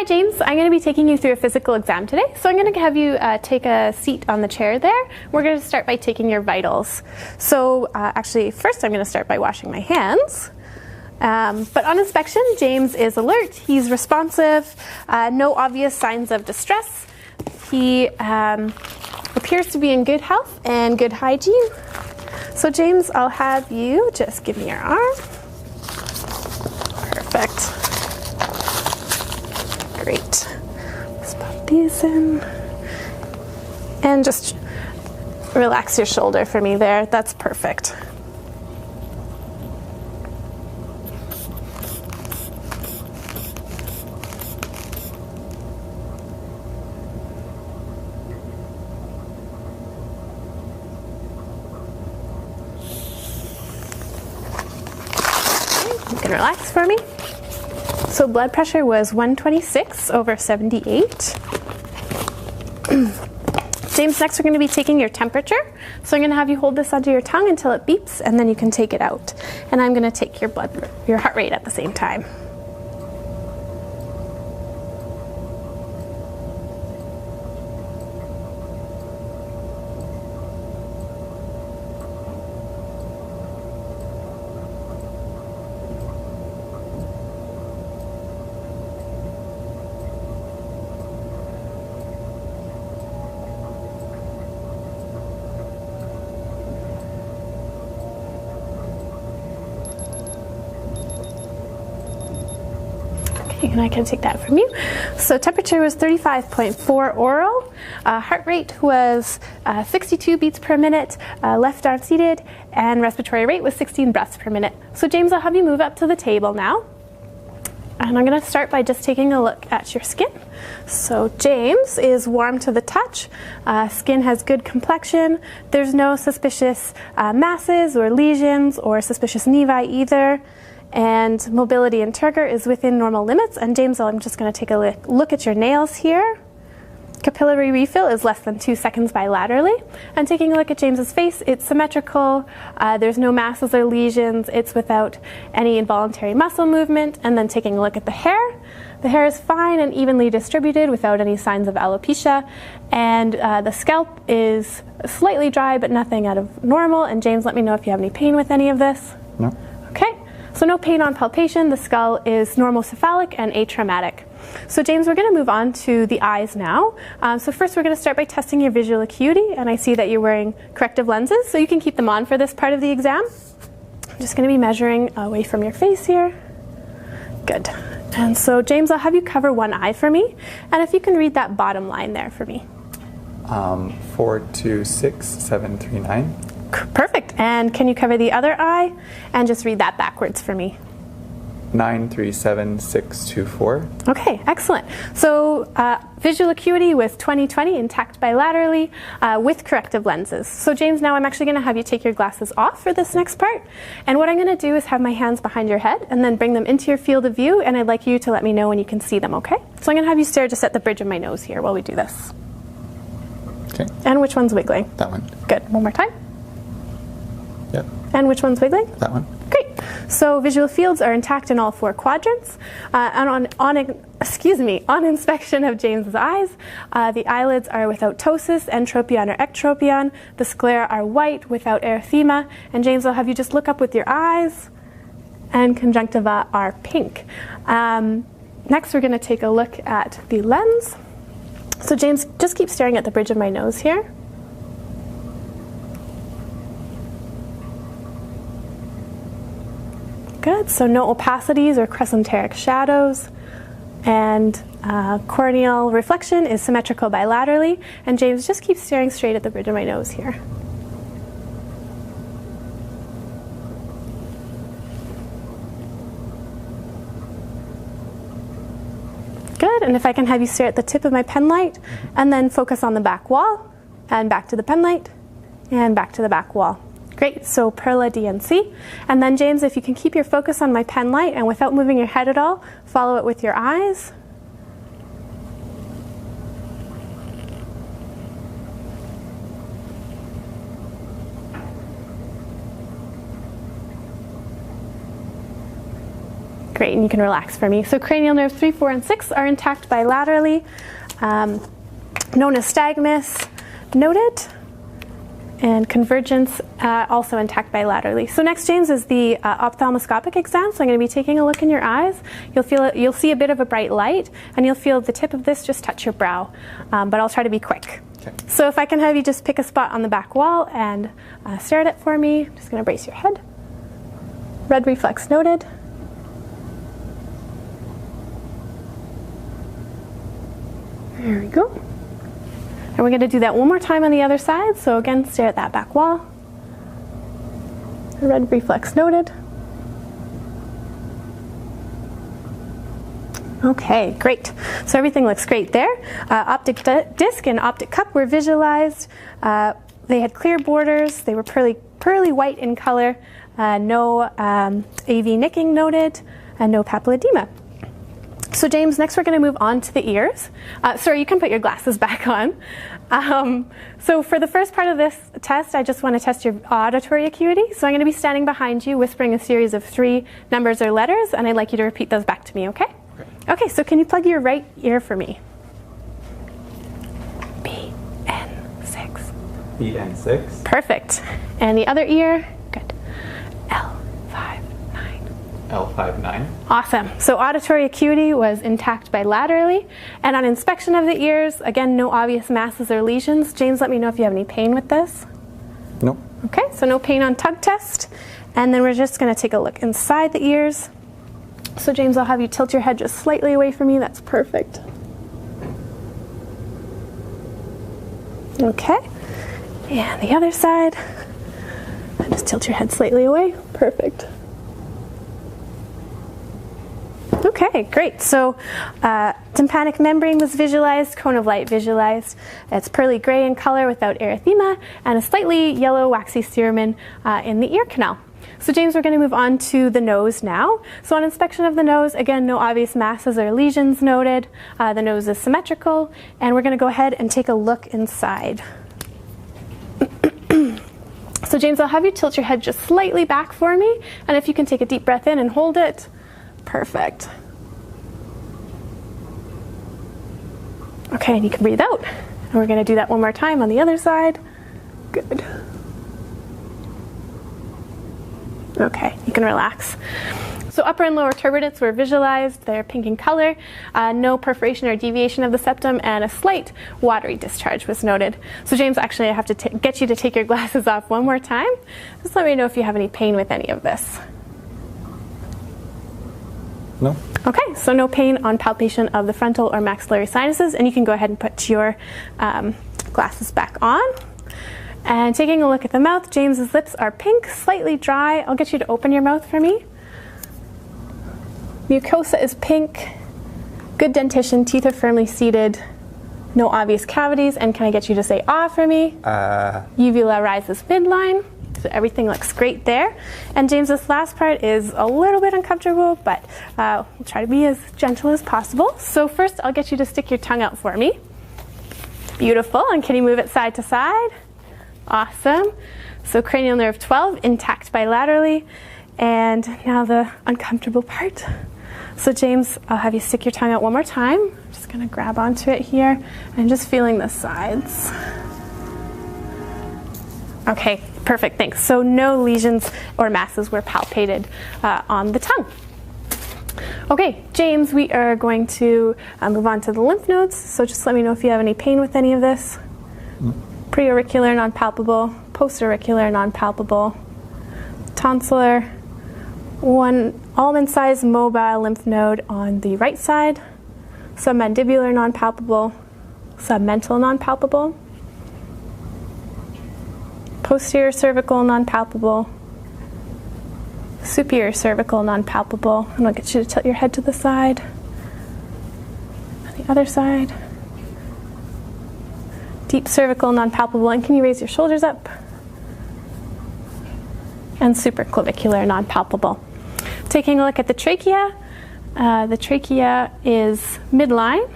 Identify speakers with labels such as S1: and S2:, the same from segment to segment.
S1: Hi James, I'm going to be taking you through a physical exam today. So I'm going to have you take a seat on the chair there. We're going to start by taking your vitals. So actually first I'm going to start by washing my hands. But on inspection, James is alert, he's responsive, no obvious signs of distress. He appears to be in good health and good hygiene. So James, I'll have you just give me your arm. Perfect. Great. Let's pop these in. And just relax your shoulder for me there. That's perfect. You can relax for me. So blood pressure was 126 over 78. James, next we're going to be taking your temperature. So I'm going to have you hold this onto your tongue until it beeps, and then you can take it out. And I'm going to take your heart rate at the same time. And I can take that from you. So temperature was 35.4 oral, heart rate was 62 beats per minute, left arm seated, and respiratory rate was 16 breaths per minute. So James, I'll have you move up to the table now. And I'm going to start by just taking a look at your skin. So James is warm to the touch, skin has good complexion, there's no suspicious masses or lesions or suspicious nevi either. And mobility and turgor is within normal limits. And James, I'm just going to take a look at your nails here. Capillary refill is less than 2 seconds bilaterally. And taking a look at James's face, it's symmetrical. There's no masses or lesions. It's without any involuntary muscle movement. And then taking a look at the hair is fine and evenly distributed without any signs of alopecia. And the scalp is slightly dry, but nothing out of normal. And James, let me know if you have any pain with any of this.
S2: No.
S1: Okay. So no pain on palpation, the skull is normal cephalic and atraumatic. So James, we're going to move on to the eyes now. So first we're going to start by testing your visual acuity, and I see that you're wearing corrective lenses, so you can keep them on for this part of the exam. I'm just going to be measuring away from your face here. Good. And so James, I'll have you cover one eye for me, and if you can read that bottom line there for me.
S2: 426739.
S1: Perfect. And can you cover the other eye and just read that backwards for me?
S2: 937624.
S1: Okay, excellent. So visual acuity with 20/20 intact bilaterally with corrective lenses. So James, now I'm actually going to have you take your glasses off for this next part. And what I'm going to do is have my hands behind your head and then bring them into your field of view, and I'd like you to let me know when you can see them, okay? So I'm going to have you stare just at the bridge of my nose here while we do this.
S2: Okay.
S1: And which one's wiggling?
S2: That one.
S1: Good. One more time.
S2: Yep.
S1: And which one's wiggling?
S2: That one.
S1: Great. So visual fields are intact in all 4 quadrants. And on inspection of James's eyes, the eyelids are without ptosis, entropion or ectropion. The sclera are white without erythema. And James, I'll have you just look up with your eyes, and conjunctiva are pink. Next, we're going to take a look at the lens. So James, just keep staring at the bridge of my nose here. Good, so no opacities or crescenteric shadows, and corneal reflection is symmetrical bilaterally, and James, just keep staring straight at the bridge of my nose here. Good, and if I can have you stare at the tip of my pen light, and then focus on the back wall, and back to the pen light, and back to the back wall. Great, so Perla DNC. And then James, if you can keep your focus on my pen light and without moving your head at all, follow it with your eyes. Great, and you can relax for me. So cranial nerve 3, 4, and 6 are intact bilaterally. Nystagmus noted, and convergence also intact bilaterally. So next, James, is the ophthalmoscopic exam. So I'm going to be taking a look in your eyes. You'll see a bit of a bright light, and you'll feel the tip of this just touch your brow. But I'll try to be quick.
S2: Okay.
S1: So if I can have you just pick a spot on the back wall and stare at it for me. I'm just going to brace your head. Red reflex noted. There we go. And we're going to do that one more time on the other side. So again, stare at that back wall. Red reflex noted. Okay, great. So everything looks great there. Optic disc and optic cup were visualized. They had clear borders. They were pearly white in color. No AV nicking noted, and no papilledema. So James, next we're going to move on to the ears. Sorry, you can put your glasses back on. So for the first part of this test, I just want to test your auditory acuity. So I'm going to be standing behind you, whispering a series of 3 numbers or letters, and I'd like you to repeat those back to me, okay? Okay, so can you plug your right ear for me? BN6.
S2: BN6.
S1: Perfect. And the other ear? Good. L59.
S2: L59.
S1: Awesome. So auditory acuity was intact bilaterally. And on inspection of the ears, again, no obvious masses or lesions. James, let me know if you have any pain with this.
S2: Nope.
S1: Okay, so no pain on tug test. And then we're just going to take a look inside the ears. So James, I'll have you tilt your head just slightly away from me. That's perfect. Okay. And the other side. And just tilt your head slightly away. Perfect. Okay, great. So tympanic membrane was visualized, cone of light visualized. It's pearly gray in color without erythema, and a slightly yellow waxy cerumen in the ear canal. So James, we're going to move on to the nose now. So on inspection of the nose, again, no obvious masses or lesions noted. The nose is symmetrical, and we're going to go ahead and take a look inside. So James, I'll have you tilt your head just slightly back for me, and if you can take a deep breath in and hold it. Perfect. Okay, and you can breathe out. And we're going to do that one more time on the other side. Good. Okay, you can relax. So upper and lower turbinates were visualized. They're pink in color. No perforation or deviation of the septum, and a slight watery discharge was noted. So James, actually I have to get you to take your glasses off one more time. Just let me know if you have any pain with any of this.
S2: No.
S1: Okay, so no pain on palpation of the frontal or maxillary sinuses, and you can go ahead and put your glasses back on. And taking a look at the mouth, James's lips are pink, slightly dry. I'll get you to open your mouth for me. Mucosa is pink. Good dentition, teeth are firmly seated. No obvious cavities, and can I get you to say ah for me? Uvula rises midline. So everything looks great there. And James, this last part is a little bit uncomfortable, but we'll try to be as gentle as possible. So first, I'll get you to stick your tongue out for me. Beautiful. And can you move it side to side? Awesome. So cranial nerve 12, intact bilaterally. And now the uncomfortable part. So James, I'll have you stick your tongue out one more time. I'm just going to grab onto it here and just feeling the sides. Okay, perfect, thanks. So no lesions or masses were palpated on the tongue. Okay, James, we are going to move on to the lymph nodes. So just let me know if you have any pain with any of this. Preauricular, non-palpable. Postauricular, non-palpable. Tonsillar. One almond-sized mobile lymph node on the right side. Submandibular, non-palpable. Submental, non-palpable. Posterior cervical, non-palpable. Superior cervical, non-palpable. And I'll get you to tilt your head to the side. On the other side. Deep cervical, non-palpable. And can you raise your shoulders up? And supraclavicular, non-palpable. Taking a look at the trachea is midline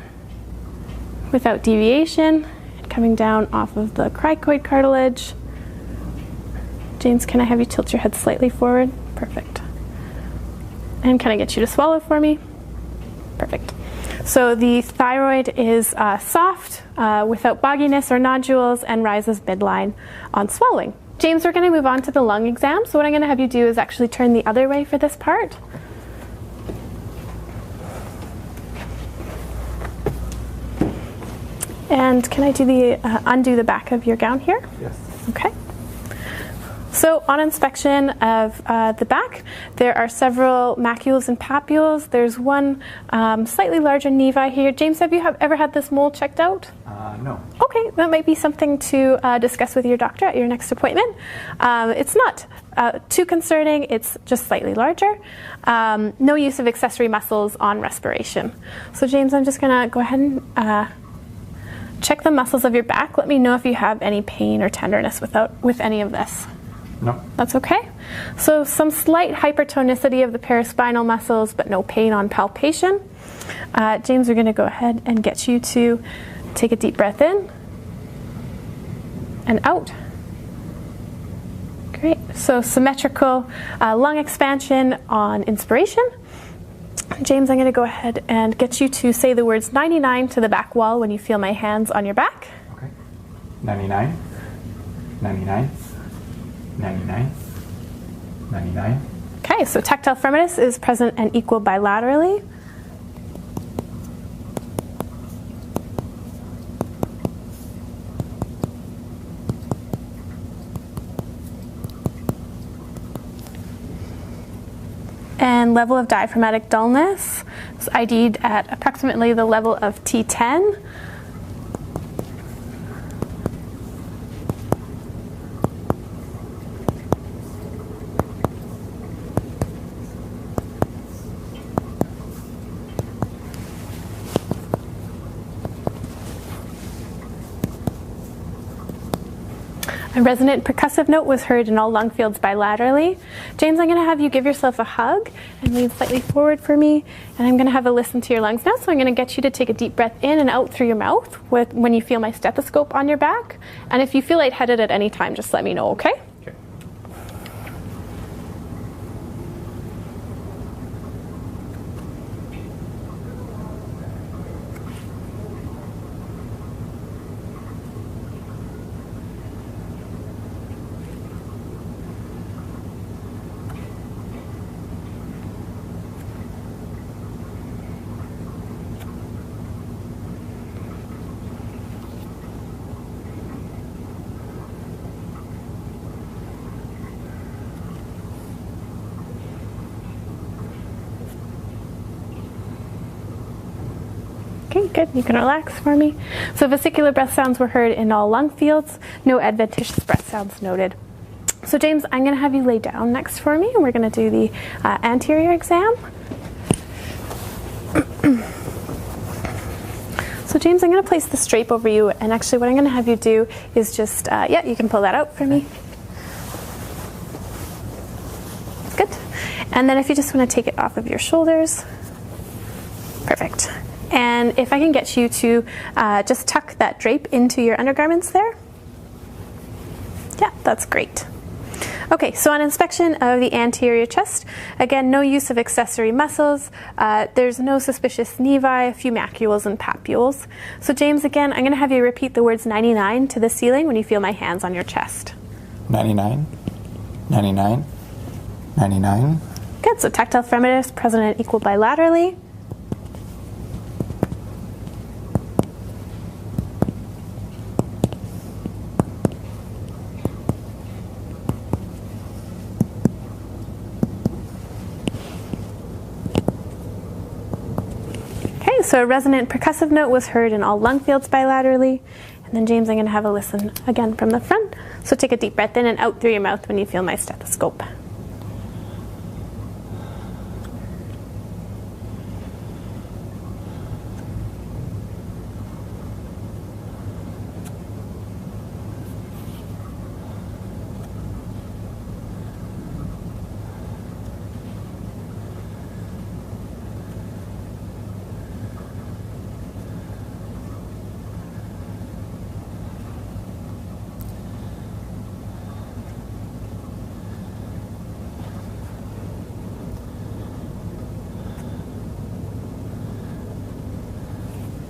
S1: without deviation, coming down off of the cricoid cartilage. James, can I have you tilt your head slightly forward? Perfect. And can I get you to swallow for me? Perfect. So the thyroid is soft, without bogginess or nodules, and rises midline on swallowing. James, we're going to move on to the lung exam. So what I'm going to have you do is actually turn the other way for this part. And can I do the undo the back of your gown here?
S2: Yes.
S1: Okay. So on inspection of the back, there are several macules and papules. There's one slightly larger nevi here. James, have you ever had this mole checked out?
S2: No.
S1: Okay, that might be something to discuss with your doctor at your next appointment. It's not too concerning, it's just slightly larger. No use of accessory muscles on respiration. So James, I'm just gonna go ahead and check the muscles of your back. Let me know if you have any pain or tenderness with any of this.
S2: No.
S1: That's okay. So some slight hypertonicity of the paraspinal muscles, but no pain on palpation. James, we're going to go ahead and get you to take a deep breath in and out. Great. So symmetrical lung expansion on inspiration. James, I'm going to go ahead and get you to say the words 99 to the back wall when you feel my hands on your back.
S2: Okay. 99. 99. 99. 99.
S1: Okay, so tactile firmness is present and equal bilaterally. And level of diaphragmatic dullness is ID'd at approximately the level of T10. A resonant percussive note was heard in all lung fields bilaterally. James, I'm going to have you give yourself a hug and lean slightly forward for me. And I'm going to have a listen to your lungs now. So I'm going to get you to take a deep breath in and out through your mouth when you feel my stethoscope on your back. And if you feel lightheaded at any time, just let me know, okay?
S2: Okay.
S1: Okay, good. You can relax for me. So vesicular breath sounds were heard in all lung fields. No adventitious breath sounds noted. So James, I'm going to have you lay down next for me, and we're going to do the anterior exam. So James, I'm going to place the strape over you, and actually what I'm going to have you do is just, yeah, you can pull that out for me. Good. And then if you just want to take it off of your shoulders. Perfect. And if I can get you to just tuck that drape into your undergarments there. Yeah, that's great. Okay, so on inspection of the anterior chest, again, no use of accessory muscles. There's no suspicious nevi, a few macules and papules. So James, again, I'm going to have you repeat the words 99 to the ceiling when you feel my hands on your chest.
S2: 99. 99. 99.
S1: Good, so tactile firmness present and equal bilaterally. So a resonant percussive note was heard in all lung fields bilaterally. And then James, I'm going to have a listen again from the front. So take a deep breath in and out through your mouth when you feel my stethoscope.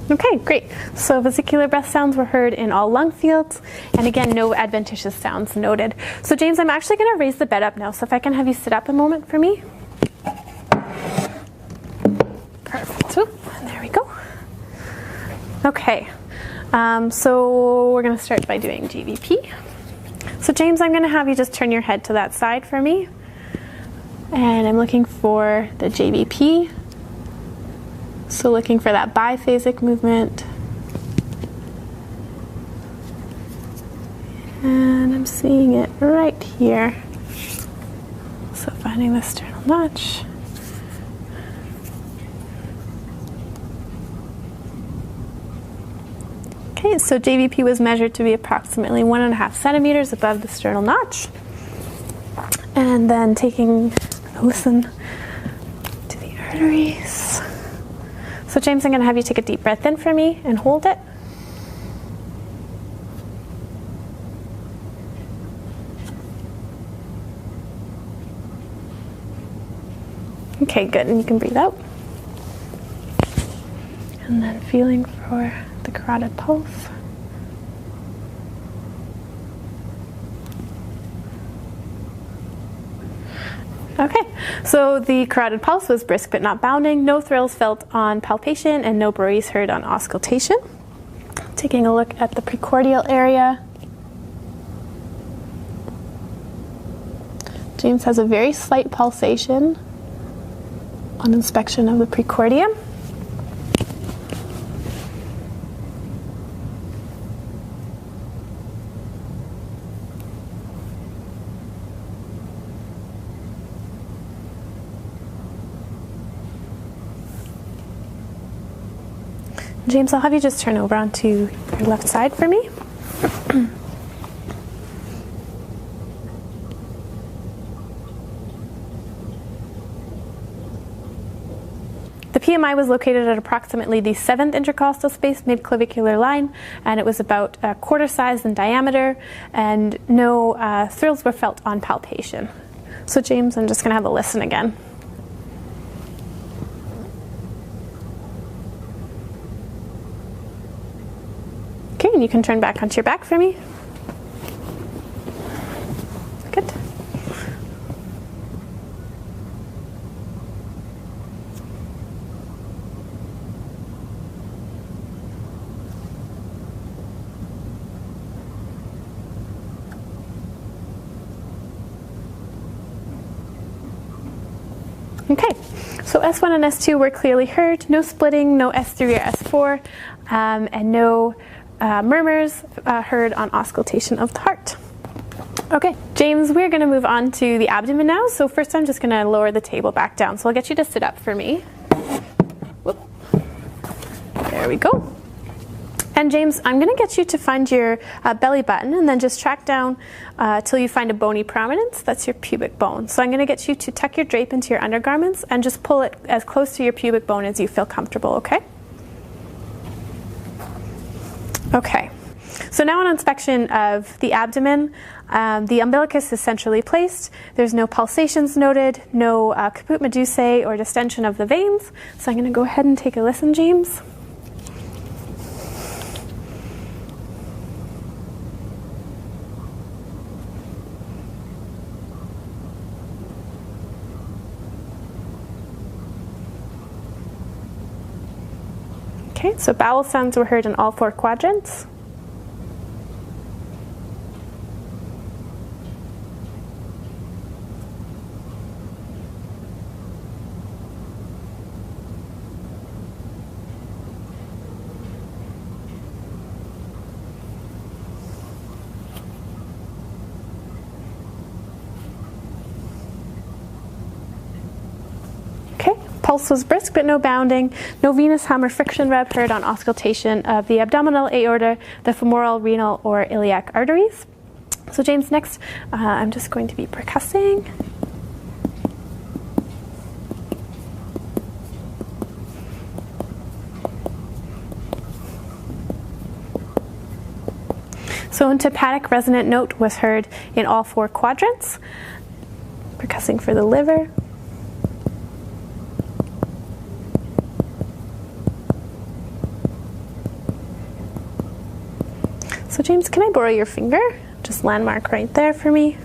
S1: Okay, great. So vesicular breath sounds were heard in all lung fields, and again, no adventitious sounds noted. So James, I'm actually going to raise the bed up now, so if I can have you sit up a moment for me. Perfect. Oop, and there we go. Okay, so we're going to start by doing GVP. So James, I'm going to have you just turn your head to that side for me, and I'm looking for the JVP. So looking for that biphasic movement. And I'm seeing it right here. So finding the sternal notch. Okay, so JVP was measured to be approximately 1.5 centimeters above the sternal notch. And then taking a listen to the arteries. So James, I'm going to have you take a deep breath in for me and hold it. Okay, good, and you can breathe out. And then feeling for the carotid pulse. Okay, so the carotid pulse was brisk but not bounding, no thrills felt on palpation, and no bruise heard on auscultation. Taking a look at the precordial area. James has a very slight pulsation on inspection of the precordium. James, I'll have you just turn over onto your left side for me. The PMI was located at approximately the 7th intercostal space midclavicular line, and it was about a quarter size in diameter, and no thrills were felt on palpation. So James, I'm just going to have a listen again. Okay, and you can turn back onto your back for me. Good. Okay, so S1 and S2 were clearly heard, no splitting, no S3 or S4, and no murmurs heard on auscultation of the heart. Okay, James, we're going to move on to the abdomen now. So first I'm just going to lower the table back down. So I'll get you to sit up for me. Whoop. There we go. And James, I'm going to get you to find your belly button and then just track down till you find a bony prominence. That's your pubic bone. So I'm going to get you to tuck your drape into your undergarments and just pull it as close to your pubic bone as you feel comfortable, okay? Okay, so now an inspection of the abdomen. The umbilicus is centrally placed. There's no pulsations noted, no caput medusae or distension of the veins. So I'm going to go ahead and take a listen, James. Okay, so bowel sounds were heard in all 4 quadrants. Pulse was brisk but no bounding, no venous hum or friction rub heard on auscultation of the abdominal aorta, the femoral, renal, or iliac arteries. So James, next I'm just going to be percussing. So an hepatic resonant note was heard in all 4 quadrants. Percussing for the liver. So James, can I borrow your finger? Just landmark right there for me.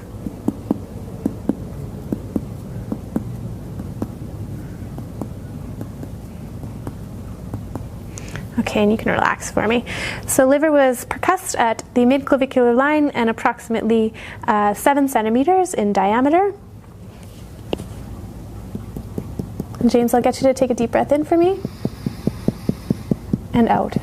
S1: Okay, and you can relax for me. So liver was percussed at the midclavicular line and approximately 7 centimeters in diameter. And James, I'll get you to take a deep breath in for me and out.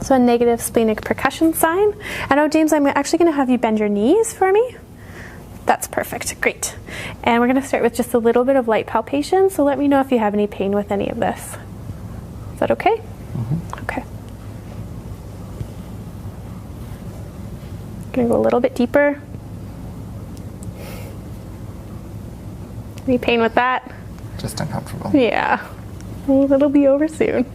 S1: So a negative splenic percussion sign. And oh, James, I'm actually going to have you bend your knees for me. That's perfect. Great. And we're going to start with just a little bit of light palpation. So let me know if you have any pain with any of this. Is that okay?
S2: Mm-hmm.
S1: Okay. Going to go a little bit deeper. Any pain with that?
S2: Just uncomfortable.
S1: Yeah. Well, it'll be over soon.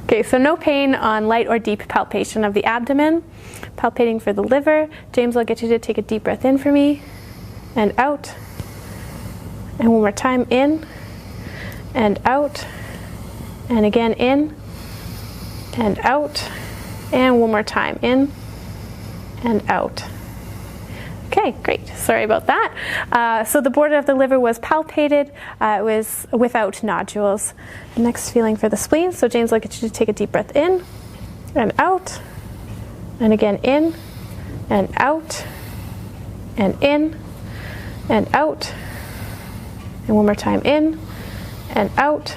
S1: Okay, so no pain on light or deep palpation of the abdomen. Palpating for the liver. James, I'll get you to take a deep breath in for me and out. And one more time, in and out. And again, in and out. And one more time, in and out. Okay, great. Sorry about that. So the border of the liver was palpated. It was without nodules. Next, feeling for the spleen. So James, I'll get you to take a deep breath in and out. And again, in and out. And in and out. And one more time, in and out.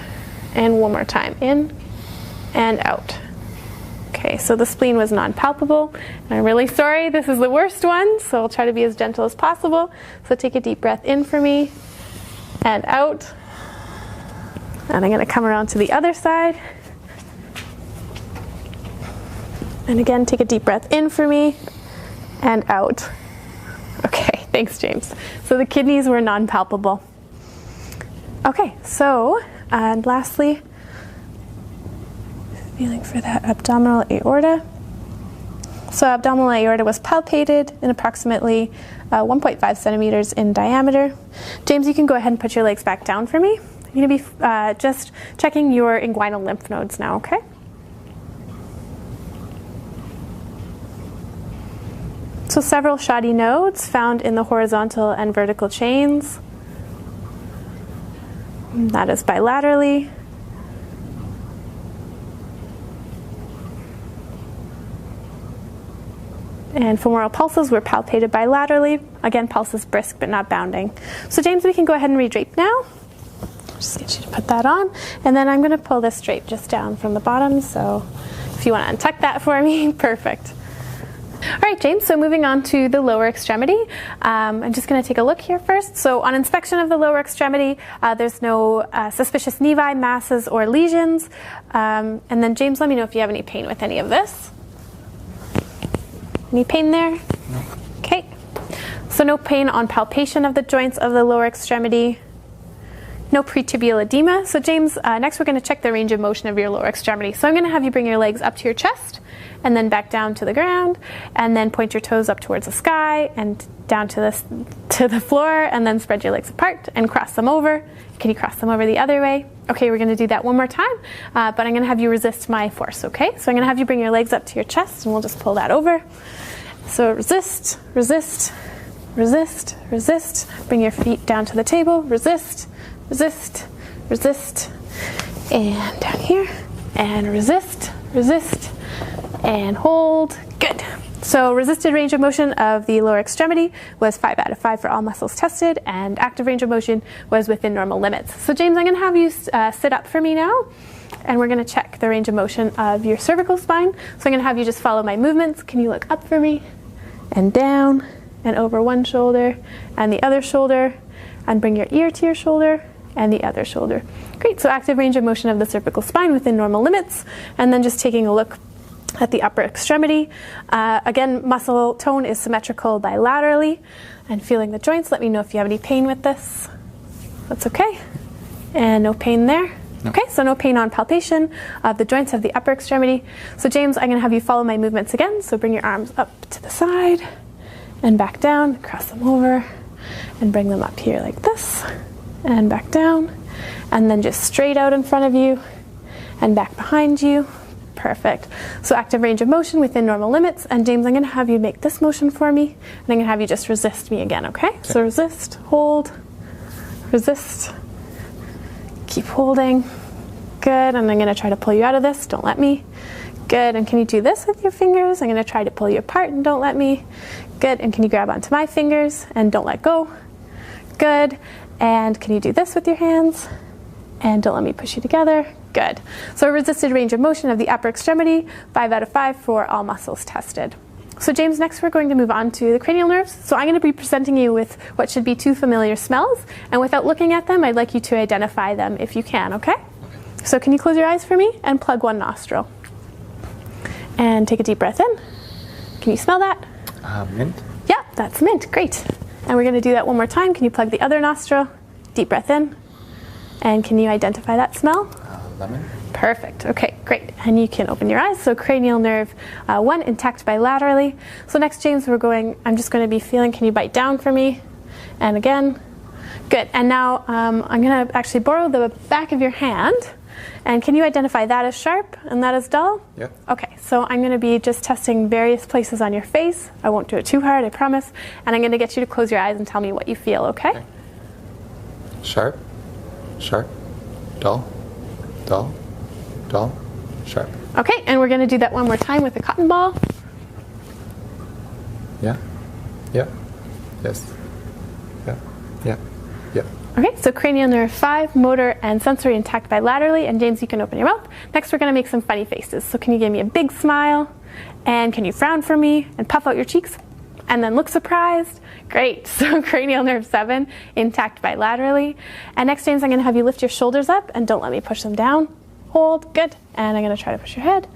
S1: And one more time, in and out. Okay, so the spleen was non-palpable. And I'm really sorry, this is the worst one, so I'll try to be as gentle as possible. So take a deep breath in for me and out. And I'm going to come around to the other side. And again, take a deep breath in for me and out. Okay, thanks, James. So the kidneys were non-palpable. Okay, so and lastly, feeling for that abdominal aorta. So abdominal aorta was palpated in approximately 1.5 centimeters in diameter. James, you can go ahead and put your legs back down for me. You're going to be just checking your inguinal lymph nodes now, okay? So several shoddy nodes found in the horizontal and vertical chains. That is bilaterally. And femoral pulses were palpated bilaterally. Again, pulses brisk but not bounding. So James, we can go ahead and redrape now. Just get you to put that on. And then I'm going to pull this drape just down from the bottom. So if you want to untuck that for me, perfect. All right, James, so moving on to the lower extremity. I'm just going to take a look here first. So on inspection of the lower extremity, there's no suspicious nevi, masses, or lesions. And then James, let me know if you have any pain with any of this. Any pain there?
S2: No.
S1: Okay. So no pain on palpation of the joints of the lower extremity. No pretibial edema. So James, next we're going to check the range of motion of your lower extremity. So I'm going to have you bring your legs up to your chest and then back down to the ground, and then point your toes up towards the sky and down to the floor, and then spread your legs apart and cross them over. Can you cross them over the other way? Okay, we're going to do that one more time, but I'm going to have you resist my force, okay? So I'm going to have you bring your legs up to your chest, and we'll just pull that over. So resist, resist, resist, resist. Bring your feet down to the table. Resist, resist, resist. And down here. And resist, resist, and hold. Good. So resisted range of motion of the lower extremity was 5 out of 5 for all muscles tested, and active range of motion was within normal limits. So James, I'm going to have you sit up for me now, and we're going to check the range of motion of your cervical spine. So I'm going to have you just follow my movements. Can you look up for me? And down, and over one shoulder, and the other shoulder, and bring your ear to your shoulder, and the other shoulder. Great, so active range of motion of the cervical spine within normal limits, and then just taking a look at the upper extremity. Again, muscle tone is symmetrical bilaterally, and feeling the joints. Let me know if you have any pain with this. That's okay. And no pain there. No. Okay, so no pain on palpation of the joints of the upper extremity. So James, I'm going to have you follow my movements again. So bring your arms up to the side and back down, cross them over, and bring them up here like this, and back down, and then just straight out in front of you and back behind you. Perfect. So active range of motion within normal limits. And James, I'm going to have you make this motion for me. And I'm going to have you just resist me again, okay? So resist, hold, resist. Keep holding. Good. And I'm going to try to pull you out of this. Don't let me. Good. And can you do this with your fingers? I'm going to try to pull you apart and don't let me. Good. And can you grab onto my fingers and don't let go? Good. And can you do this with your hands? And don't let me push you together. Good. So a resisted range of motion of the upper extremity, 5 out of 5 for all muscles tested. So James, next we're going to move on to the cranial nerves. So I'm going to be presenting you with what should be 2 familiar smells. And without looking at them, I'd like you to identify them if you can, okay? So can you close your eyes for me and plug one nostril? And take a deep breath in. Can you smell that?
S2: Mint.
S1: Yeah, that's mint. Great. And we're going to do that one more time. Can you plug the other nostril? Deep breath in. And can you identify that smell?
S2: Lemon.
S1: Perfect. Okay, great. And you can open your eyes. So cranial nerve 1 intact bilaterally. So next, James, I'm just going to be feeling, can you bite down for me? And again. Good. And now I'm going to actually borrow the back of your hand. And can you identify that as sharp and that as dull?
S2: Yep.
S1: Okay, so I'm going to be just testing various places on your face. I won't do it too hard, I promise. And I'm going to get you to close your eyes and tell me what you feel, okay?
S2: Sharp, sharp, dull, dull, dull, sharp.
S1: Okay, and we're going to do that one more time with a cotton ball.
S2: Yeah, yeah, yes, yeah, yeah, yeah.
S1: Okay, so cranial nerve 5, motor and sensory intact bilaterally. And James, you can open your mouth. Next, we're going to make some funny faces. So can you give me a big smile? And can you frown for me and puff out your cheeks? And then look surprised. Great. So cranial nerve 7, intact bilaterally. And next, James, I'm going to have you lift your shoulders up and don't let me push them down. Hold. Good. And I'm going to try to push your head.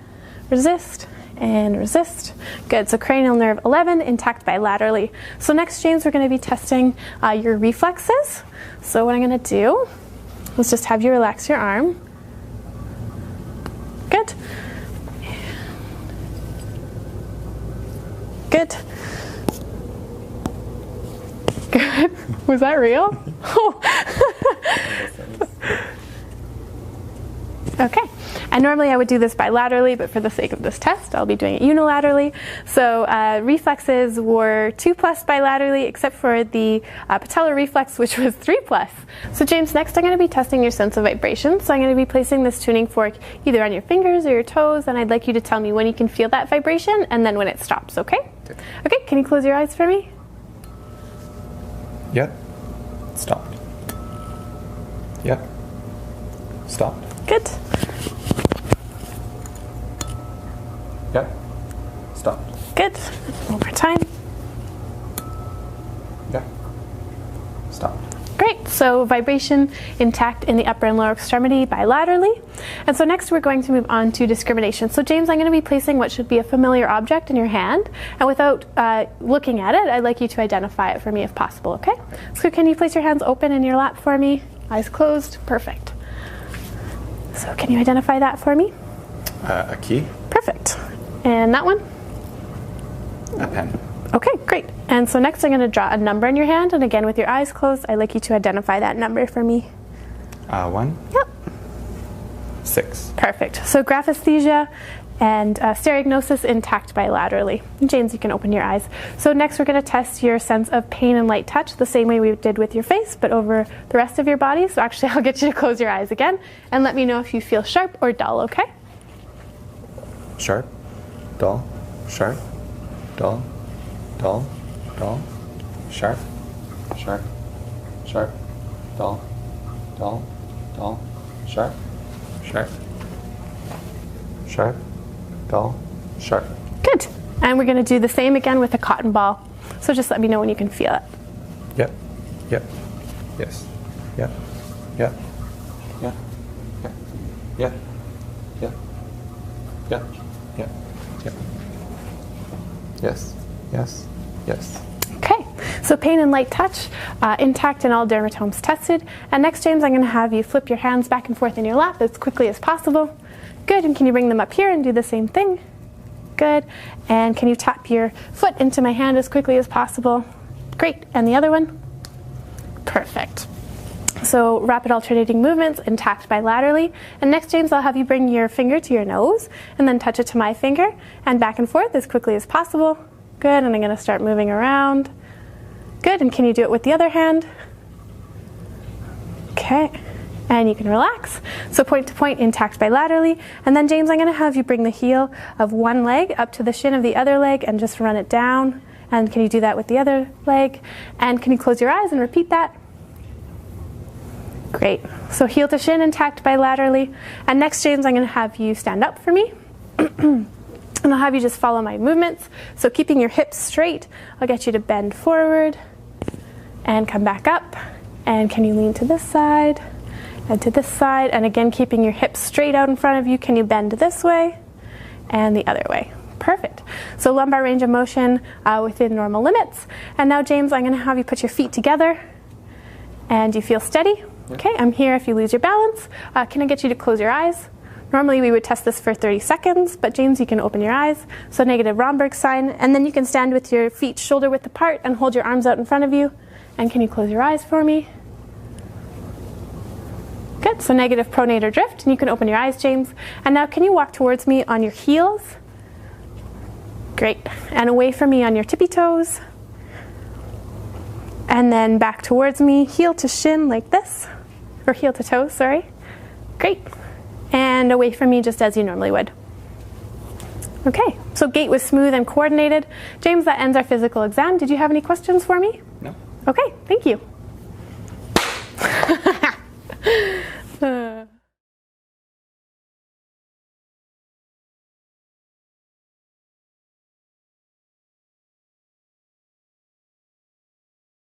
S1: Resist. And resist. Good. So cranial nerve 11, intact bilaterally. So next, James, we're going to be testing your reflexes. So what I'm going to do is just have you relax your arm. Good. Good. Good. Was that real? Okay. And normally I would do this bilaterally, but for the sake of this test, I'll be doing it unilaterally. So reflexes were 2+ bilaterally, except for the patellar reflex, which was 3+. So James, next I'm going to be testing your sense of vibration. So I'm going to be placing this tuning fork either on your fingers or your toes, and I'd like you to tell me when you can feel that vibration and then when it stops, okay? Okay, can you close your eyes for me?
S2: Yep. Stopped. Yep. Stopped.
S1: Good.
S2: Yep. Stopped.
S1: Good. One more time.
S2: Yep. Stopped.
S1: Great. So vibration intact in the upper and lower extremity bilaterally. And so next we're going to move on to discrimination. So James, I'm going to be placing what should be a familiar object in your hand. And without looking at it, I'd like you to identify it for me if possible, okay? So can you place your hands open in your lap for me? Eyes closed. Perfect. So can you identify that for me?
S2: A key.
S1: Perfect. And that one?
S2: A pen.
S1: Okay, great. And so next I'm going to draw a number in your hand, and again with your eyes closed, I'd like you to identify that number for me.
S2: 1.
S1: Yep.
S2: 6.
S1: Perfect. So graphesthesia and stereognosis intact bilaterally. And James, you can open your eyes. So next we're going to test your sense of pain and light touch the same way we did with your face, but over the rest of your body. So actually I'll get you to close your eyes again and let me know if you feel sharp or dull, okay?
S2: Sharp, dull, sharp, dull, dull, dull, sharp, sharp, sharp, dull, dull, dull, sharp, sharp, sharp, dull, sharp.
S1: Good. And we're going to do the same again with a cotton ball. So just let me know when you can feel it.
S2: Yep, yep, yes, yep, yep, yep, yep, yep, yep, yep, yep, yep, yes, yes, yes.
S1: Okay, so pain and light touch, intact in all dermatomes tested. And next, James, I'm going to have you flip your hands back and forth in your lap as quickly as possible. Good, and can you bring them up here and do the same thing? Good, and can you tap your foot into my hand as quickly as possible? Great, and the other one? Perfect. So So rapid alternating movements, intact bilaterally. And next, James, I'll have you bring your finger to your nose and then touch it to my finger and back and forth as quickly as possible. Good, and I'm gonna start moving around. Good, and can you do it with the other hand? Okay, and you can relax. So point to point, intact bilaterally. And then James, I'm gonna have you bring the heel of one leg up to the shin of the other leg and just run it down. And can you do that with the other leg? And can you close your eyes and repeat that? Great. So heel to shin, intact bilaterally. And next, James, I'm gonna have you stand up for me. And I'll have you just follow my movements. So keeping your hips straight, I'll get you to bend forward and come back up. And can you lean to this side and to this side? And again, keeping your hips straight out in front of you, can you bend this way and the other way? Perfect. So lumbar range of motion within normal limits. And now, James, I'm going to have you put your feet together. And you feel steady? Okay, I'm here if you lose your balance. Can I get you to close your eyes? Normally we would test this for 30 seconds, but James, you can open your eyes. So negative Romberg sign, and then you can stand with your feet shoulder width apart and hold your arms out in front of you. And can you close your eyes for me? Good, so negative pronator drift, and you can open your eyes, James. And now can you walk towards me on your heels? Great, and away from me on your tippy toes. And then back towards me, heel to shin like this, or heel to toe, sorry. Great. And away from me just as you normally would. Okay, so gait was smooth and coordinated. James, that ends our physical exam. Did you have any questions for me?
S2: No.
S1: Okay, thank you.